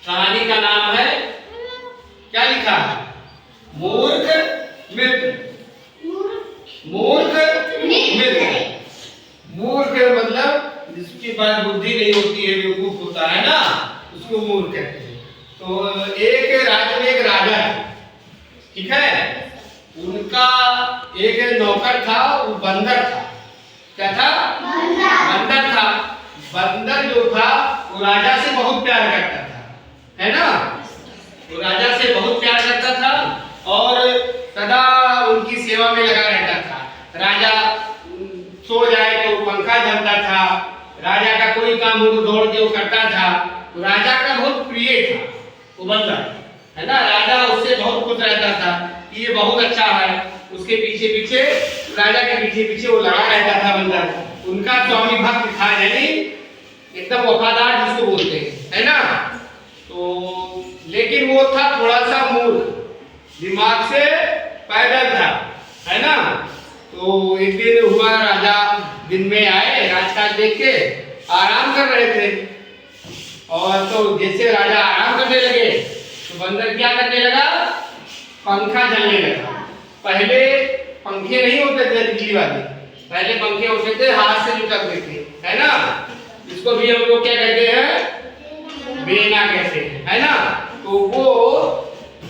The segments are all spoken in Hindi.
कहानी का नाम है, क्या लिखा है? मूर्ख मित्र। मूर्ख मित्र। मूर्ख मतलब जिसके पास बुद्धि नहीं होती है, बेवकूफ होता है ना, उसको मूर्ख कहते हैं। तो एक राज्य में एक राजा था, ठीक है। उनका एक नौकर था, वो बंदर था। क्या था? बंदर था। बंदर जो था वो राजा से बहुत प्यार करता था, है ना। वो राजा से बहुत प्यार करता था और सदा उनकी सेवा में लगा रहता था। राजा सो जाए तो पंखा चलता था, राजा का कोई काम हो तो दौड़ के वो करता था। तो राजा का बहुत प्रिय था वो बंदर, है ना। राजा उससे बहुत खुश रहता था कि ये बहुत अच्छा है। उसके पीछे पीछे, राजा के पीछे पीछे वो लगा रहता था बंदर। उनका स्वामी भक्त था, यानी एकदम वफादार जिसको बोलते हैं, है ना। तो लेकिन वो था थोड़ा सा मूर्ख, दिमाग से पैदल था, है ना। तो एक दिन हुआ, राजा दिन में आए, राजकाज देख के आराम कर रहे थे। और तो जैसे राजा आराम करने लगे तो बंदर क्या करने लगा? पंखा चलने लगा। पहले पंखे नहीं होते थे बिजली वाले, पहले पंखे होते थे हाथ से जो चलते थे, है ना। इसको भी हम लोग क्या कहते हैं? बेना कहते हैं, है ना। तो वो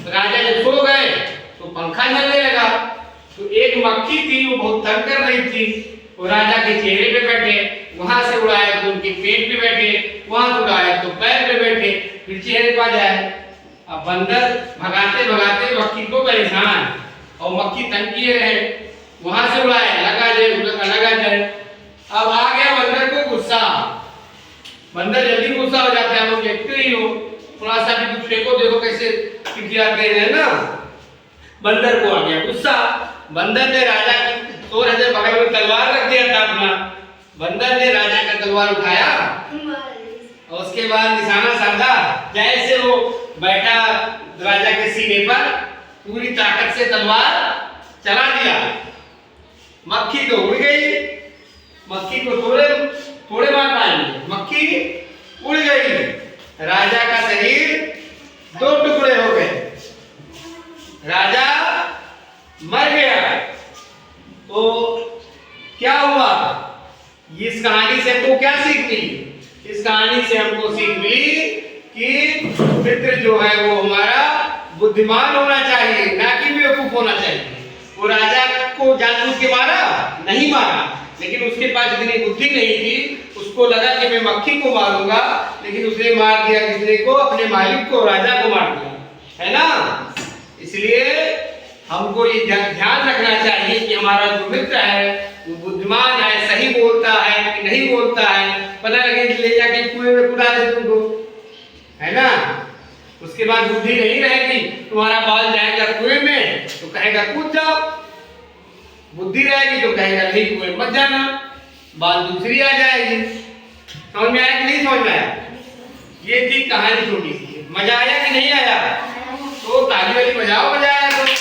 राजा जब सो गए तो पंखा चलने लगा। तो एक मक्खी थी, वो बहुत तंग कर रही थी। वो राजा के चेहरे पे बैठे, वहां से उड़ाया तो उनके पेट पे बैठे, वहां से उड़ाया तो पैर पे बैठे, फिर चेहरे पे आ जाए। अब बंदर भगाते भगाते मक्खी को परेशान, और मक्खी तंग किए रहे, वहां से उड़ाया, लगा जाए। अब आ गया बंदर को गुस्सा। बंदर जल्दी गुस्सा हो जाता है, लोग देखते ही हो, थोड़ा सा भी कुछ फेंको, देखो कैसे खिखियाते हैं ना। बंदर को आ गया गुस्सा। बंदर ने राजा की तो राजा बगल में तलवार रख दिया था अपना। बंदर ने राजा का तलवार उठाया और उसके बाद निशाना साधा। जैसे वो बैठा राजा के सीने पर, पूरी ताकत से तलवार चला दिया। मक्खी तो उड़ गई, मक्खी को थोड़े मार पाएंगे, मक्खी उड़ गई। राजा का शरीर 2 टुकड़े हो गए, राजा मर गया। तो क्या हुआ? इस कहानी से हमको क्या सीख मिली? इस कहानी से हमको सीख मिली कि मित्र जो है वो हमारा बुद्धिमान होना चाहिए, ना कि बेवकूफ होना चाहिए। वो राजा को जानबूझ के मारा नहीं मारा, लेकिन उसके पास इतनी बुद्धि नहीं थी। उसको लगा कि मैं मक्खी को मारूंगा, लेकिन उसने मार दिया किसने को? अपने मालिक को, राजा को मार दिया, है ना। इसलिए हमको ये ध्यान रखना चाहिए कि हमारा जो मित्र है वो बुद्धिमान है, सही बोलता है कि नहीं बोलता है। पता लगे ले जाके कुएं में कूदा दे तुमको, है ना। उसके बाद बुद्धि नहीं रहेगी, तुम्हारा बाल जाएगा कुएं में तो कहेगा कूद जाओ, बुद्धि रहेगी तो कहेगा नहीं कुएं मत जाना, बाल दूसरी आ जाएगी। समझ में आया कि नहीं समझ में आया? ये थी कहानी छोटी सी। मजा आया कि नहीं आया? तो ताली वाली बजाओ, मजा आया तो।